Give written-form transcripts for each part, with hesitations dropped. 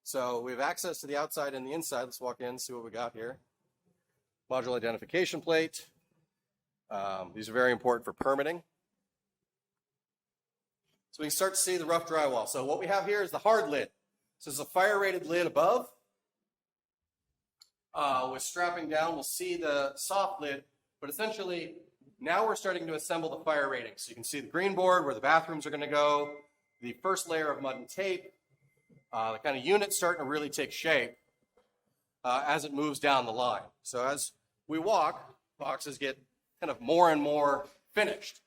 So we have access to the outside and the inside. Let's walk in, see what we got here. Module identification plate. These are very important for permitting. So we can start to see the rough drywall. So what we have here is the hard lid. So this is a fire-rated lid above. With strapping down, we'll see the soft lid, but essentially now we're starting to assemble the fire rating. So you can see the green board where the bathrooms are going to go, the first layer of mud and tape, the kind of unit starting to really take shape as it moves down the line. So as we walk, boxes get kind of more and more finished.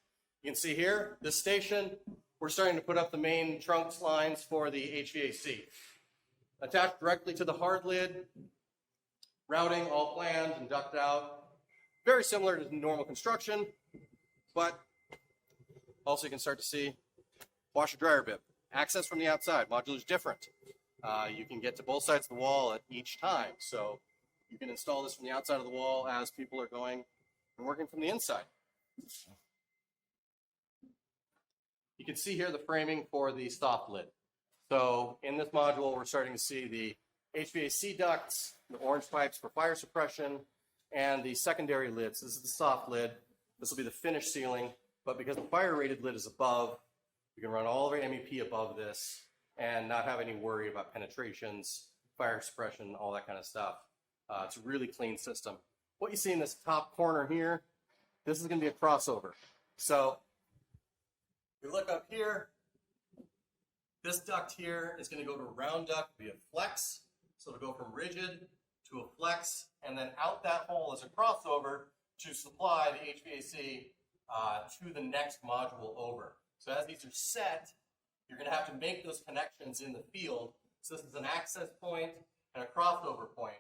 You can see here, this station, we're starting to put up the main trunks lines for the HVAC. Attached directly to the hard lid, routing all planned and duct out. Very similar to normal construction, but also you can start to see washer dryer bib. Access from the outside, modular is different. You can get to both sides of the wall at each time. So you can install this from the outside of the wall as people are going and working from the inside. You can see here the framing for the soft lid. So in this module, we're starting to see the HVAC ducts, the orange pipes for fire suppression, and the secondary lids. This is the soft lid. This will be the finished ceiling, but because the fire-rated lid is above, we can run all of our MEP above this and not have any worry about penetrations, fire suppression, all that kind of stuff. It's a really clean system. What you see in this top corner here, this is going to be a crossover. So we look up here, this duct here is going to go to a round duct via flex. So it'll go from rigid to a flex, and then out that hole is a crossover to supply the HVAC to the next module over. So as these are set, you're going to have to make those connections in the field. So this is an access point and a crossover point.